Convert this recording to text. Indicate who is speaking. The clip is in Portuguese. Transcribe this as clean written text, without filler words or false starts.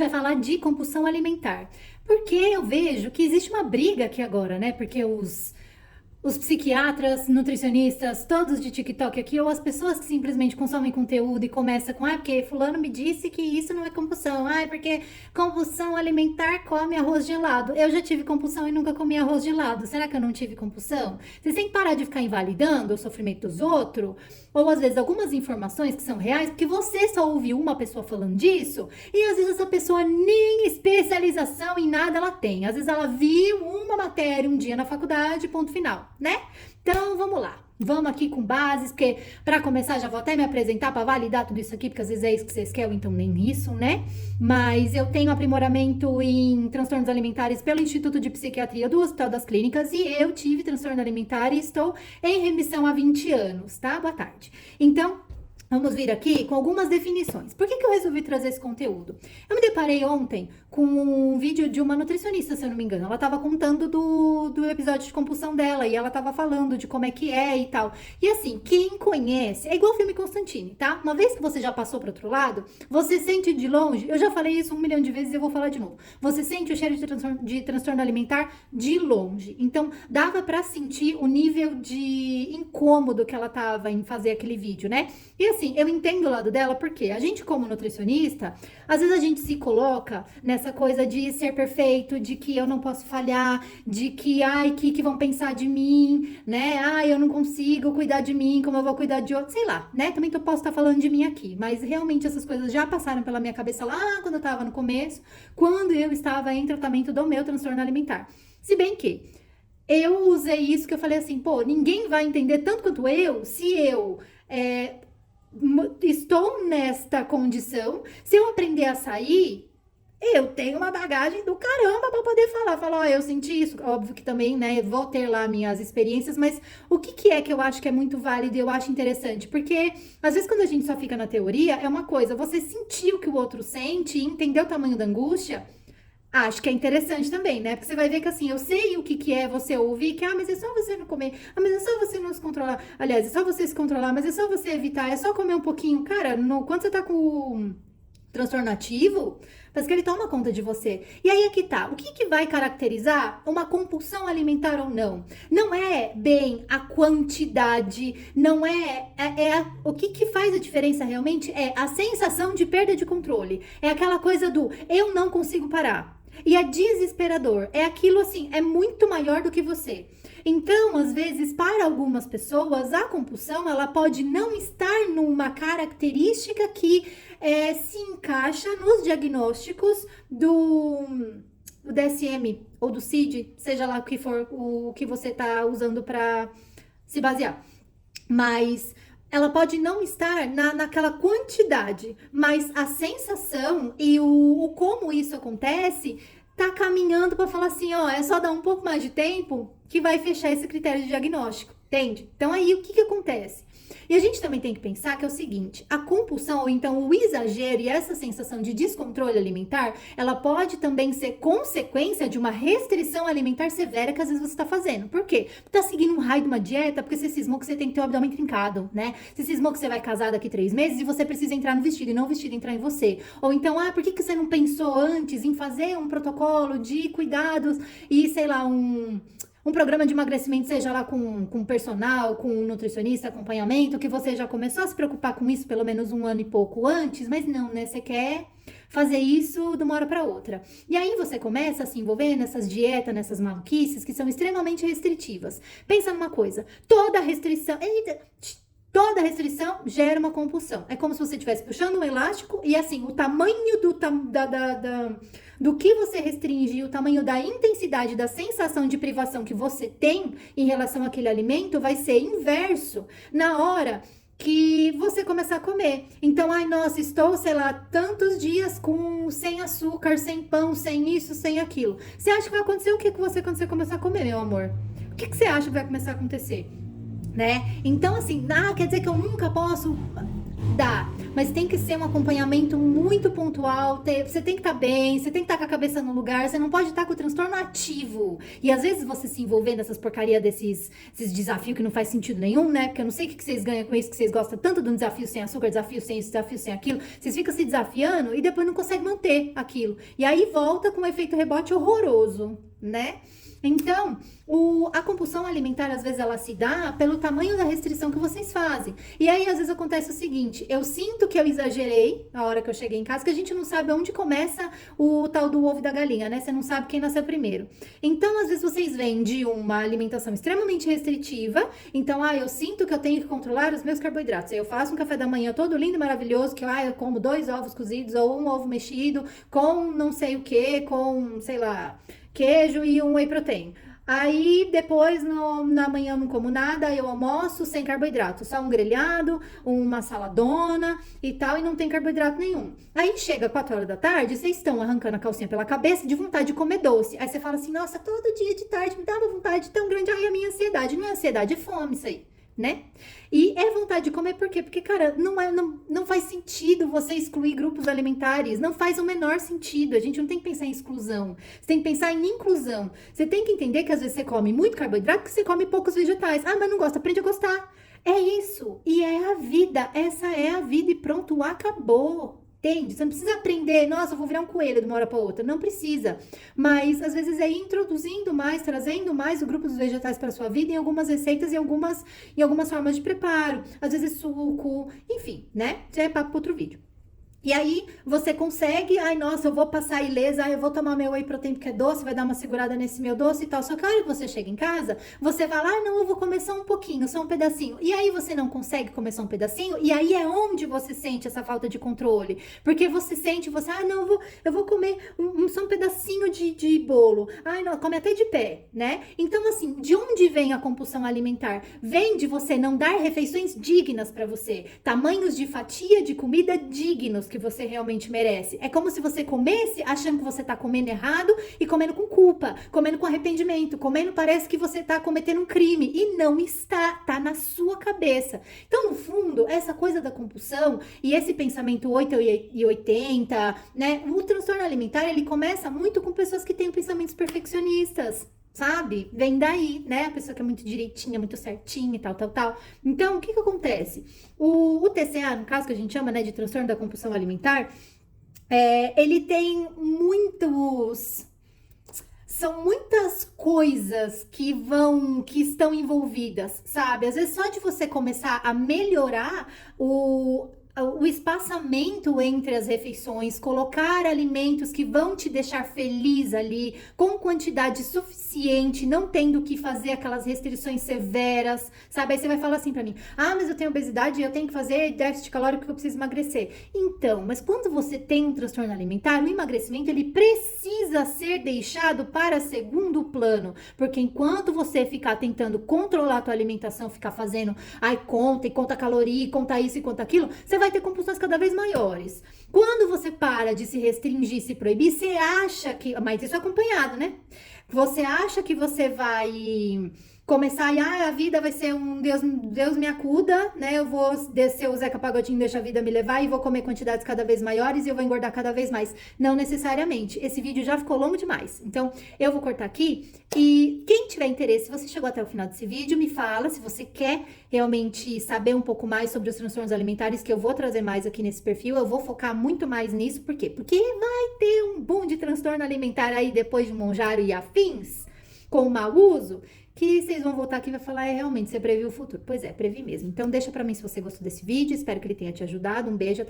Speaker 1: vai falar de compulsão alimentar. Porque eu vejo que existe uma briga aqui agora, né? Porque os psiquiatras, nutricionistas, todos de TikTok aqui, ou as pessoas que simplesmente consomem conteúdo e começam com, porque fulano me disse que isso não é compulsão, porque compulsão alimentar come arroz gelado. Eu já tive compulsão e nunca comi arroz gelado. Será que eu não tive compulsão? Vocês têm que parar de ficar invalidando o sofrimento dos outros, ou às vezes algumas informações que são reais, porque você só ouviu uma pessoa falando disso, e às vezes essa pessoa nem especialização em nada ela tem. Às vezes ela viu uma matéria um dia na faculdade, ponto final, né? Então, vamos lá. Vamos aqui com bases, porque para começar já vou até me apresentar para validar tudo isso aqui, porque às vezes é isso que vocês querem, então nem isso, né? Mas eu tenho aprimoramento em transtornos alimentares pelo Instituto de Psiquiatria do Hospital das Clínicas e eu tive transtorno alimentar e estou em remissão há 20 anos, tá? Boa tarde. Então, vamos vir aqui com algumas definições. Por que eu resolvi trazer esse conteúdo? Eu me deparei ontem com um vídeo de uma nutricionista, se eu não me engano. Ela estava contando do episódio de compulsão dela e ela estava falando de como é que é e tal. E assim, quem conhece, é igual o filme Constantine, tá? Uma vez que você já passou para outro lado, você sente de longe, eu já falei isso 1 milhão de vezes e eu vou falar de novo. Você sente o cheiro de transtorno alimentar de longe. Então, dava para sentir o nível de incômodo que ela estava em fazer aquele vídeo, né? E assim, eu entendo o lado dela, porque a gente como nutricionista, às vezes a gente se coloca nessa coisa de ser perfeito, de que eu não posso falhar, de que, que vão pensar de mim, né? Eu não consigo cuidar de mim, como eu vou cuidar de outro, sei lá, né? Também posso estar falando de mim aqui, mas realmente essas coisas já passaram pela minha cabeça lá quando eu tava no começo, quando eu estava em tratamento do meu transtorno alimentar. Se bem que eu usei isso que eu falei assim, ninguém vai entender tanto quanto eu, se eu estou nesta condição, se eu aprender a sair, eu tenho uma bagagem do caramba pra poder falar, eu senti isso, óbvio que também, né, vou ter lá minhas experiências, mas o que é que eu acho que é muito válido e eu acho interessante? Porque, às vezes, quando a gente só fica na teoria, é uma coisa, você sentir o que o outro sente e entender o tamanho da angústia, acho que é interessante também, né? Porque você vai ver que assim, eu sei o que é você ouvir, que, mas é só você não comer, mas é só você não se controlar. Aliás, é só você se controlar, mas é só você evitar, é só comer um pouquinho. Cara, quando você tá com transtorno ativo, parece que ele toma conta de você. E aí aqui tá, o que vai caracterizar uma compulsão alimentar ou não? Não é bem a quantidade, não o que faz a diferença realmente é a sensação de perda de controle. É aquela coisa do eu não consigo parar. E é desesperador, é aquilo assim, é muito maior do que você. Então, às vezes, para algumas pessoas, a compulsão, ela pode não estar numa característica que se encaixa nos diagnósticos do DSM ou do CID, seja lá o que for o que você está usando para se basear. Mas ela pode não estar naquela quantidade, mas a sensação e o como isso acontece tá caminhando para falar assim, é só dar um pouco mais de tempo que vai fechar esse critério de diagnóstico, entende? Então aí o que acontece? E a gente também tem que pensar que é o seguinte, a compulsão ou então o exagero e essa sensação de descontrole alimentar, ela pode também ser consequência de uma restrição alimentar severa que às vezes você está fazendo. Por quê? Porque tá seguindo um raio de uma dieta, porque você cismou que você tem que ter o abdômen trincado, né? Você cismou que você vai casar daqui 3 meses e você precisa entrar no vestido e não o vestido entrar em você. Ou então, por que você não pensou antes em fazer um protocolo de cuidados e, sei lá, um programa de emagrecimento, seja lá com personal, com nutricionista, acompanhamento, que você já começou a se preocupar com isso pelo menos 1 ano e pouco antes, mas não, né? Você quer fazer isso de uma hora para outra. E aí você começa a se envolver nessas dietas, nessas maluquices que são extremamente restritivas. Pensa numa coisa, toda restrição gera uma compulsão. É como se você estivesse puxando um elástico e assim, o tamanho do que você restringe, o tamanho da intensidade da sensação de privação que você tem em relação àquele alimento vai ser inverso na hora que você começar a comer. Então, nossa, estou, sei lá, tantos dias sem açúcar, sem pão, sem isso, sem aquilo. Você acha que vai acontecer o que com você quando você começar a comer, meu amor? O que você acha que vai começar a acontecer? Né? Então, assim, quer dizer que eu nunca posso Dá, mas tem que ser um acompanhamento muito pontual, você tem que estar bem, você tem que estar com a cabeça no lugar, você não pode estar com o transtorno ativo. E às vezes você se envolver nessas porcarias desses desafios que não faz sentido nenhum, né? Porque eu não sei o que vocês ganham com isso, que vocês gostam tanto de um desafio sem açúcar, desafio sem isso, desafio sem aquilo. Vocês ficam se desafiando e depois não conseguem manter aquilo. E aí volta com um efeito rebote horroroso, né? Então, a compulsão alimentar, às vezes, ela se dá pelo tamanho da restrição que vocês fazem. E aí, às vezes, acontece o seguinte, eu sinto que eu exagerei na hora que eu cheguei em casa, que a gente não sabe onde começa o tal do ovo da galinha, né? Você não sabe quem nasceu primeiro. Então, às vezes, vocês vêm de uma alimentação extremamente restritiva, então, eu sinto que eu tenho que controlar os meus carboidratos. Eu faço um café da manhã todo lindo e maravilhoso, que eu como 2 ovos cozidos ou um ovo mexido com não sei o que, com, sei lá, queijo e um whey protein. Aí depois na manhã eu não como nada, aí eu almoço sem carboidrato, só um grelhado, uma saladona e tal, e não tem carboidrato nenhum. Aí chega 4 horas da tarde, vocês estão arrancando a calcinha pela cabeça de vontade de comer doce. Aí você fala assim, nossa, todo dia de tarde me dá uma vontade tão grande, ai, a minha ansiedade. Não é ansiedade, é fome isso aí, né? E é vontade de comer por quê? Porque, cara, não faz sentido você excluir grupos alimentares, não faz o menor sentido, a gente não tem que pensar em exclusão, você tem que pensar em inclusão, você tem que entender que às vezes você come muito carboidrato, que você come poucos vegetais, mas não gosta, aprende a gostar, é isso, e é a vida, essa é a vida e pronto, acabou. Entende? Você não precisa aprender, nossa, eu vou virar um coelho de uma hora para outra. Não precisa. Mas, às vezes, é introduzindo mais, trazendo mais o grupo dos vegetais para sua vida em algumas receitas e em algumas formas de preparo. Às vezes, suco, enfim, né? Já é papo para outro vídeo. E aí, você consegue, ai, nossa, eu vou passar ilesa, eu vou tomar meu whey protein porque é doce, vai dar uma segurada nesse meu doce e tal. Só que a hora que você chega em casa, você vai lá, não, eu vou comer só um pouquinho, só um pedacinho. E aí, você não consegue comer só um pedacinho, e aí é onde você sente essa falta de controle. Porque você sente, não, eu vou comer só um pedacinho de bolo. Ai, não, come até de pé, né? Então, assim, de onde vem a compulsão alimentar? Vem de você não dar refeições dignas para você. Tamanhos de fatia de comida dignos que você realmente merece. É como se você comesse achando que você tá comendo errado e comendo com culpa, comendo com arrependimento, comendo parece que você tá cometendo um crime e não está, tá na sua cabeça. Então, no fundo, essa coisa da compulsão e esse pensamento 8 e 80, né? O transtorno alimentar, ele começa muito com pessoas que têm pensamentos perfeccionistas. Sabe? Vem daí, né? A pessoa que é muito direitinha, muito certinha e tal. Então, o que acontece? O TCA, no caso que a gente chama, né, de transtorno da compulsão alimentar, ele tem são muitas coisas que estão envolvidas, sabe? Às vezes só de você começar a melhorar o espaçamento entre as refeições, colocar alimentos que vão te deixar feliz ali, com quantidade suficiente, não tendo que fazer aquelas restrições severas, sabe? Aí você vai falar assim pra mim, mas eu tenho obesidade e eu tenho que fazer déficit calórico porque eu preciso emagrecer. Então, mas quando você tem um transtorno alimentar, o emagrecimento, ele precisa ser deixado para segundo plano, porque enquanto você ficar tentando controlar a tua alimentação, ficar fazendo, conta caloria, conta isso e conta aquilo, você vai ter compulsões cada vez maiores. Quando você para de se restringir, se proibir, você acha que... Mas isso é acompanhado, né? Você acha que você vai começar e a vida vai ser um Deus me acuda, né? Eu vou descer o Zeca Pagodinho, deixa a vida me levar e vou comer quantidades cada vez maiores e eu vou engordar cada vez mais. Não necessariamente. Esse vídeo já ficou longo demais. Então, eu vou cortar aqui e quem tiver interesse, se você chegou até o final desse vídeo, me fala se você quer realmente saber um pouco mais sobre os transtornos alimentares, que eu vou trazer mais aqui nesse perfil. Eu vou focar muito mais nisso. Por quê? Porque vai ter um boom de transtorno alimentar aí depois de Monjaro e afins, com o mau uso, que vocês vão voltar aqui e vai falar, realmente, você previu o futuro. Pois é, previ mesmo. Então, deixa pra mim se você gostou desse vídeo, espero que ele tenha te ajudado. Um beijo, até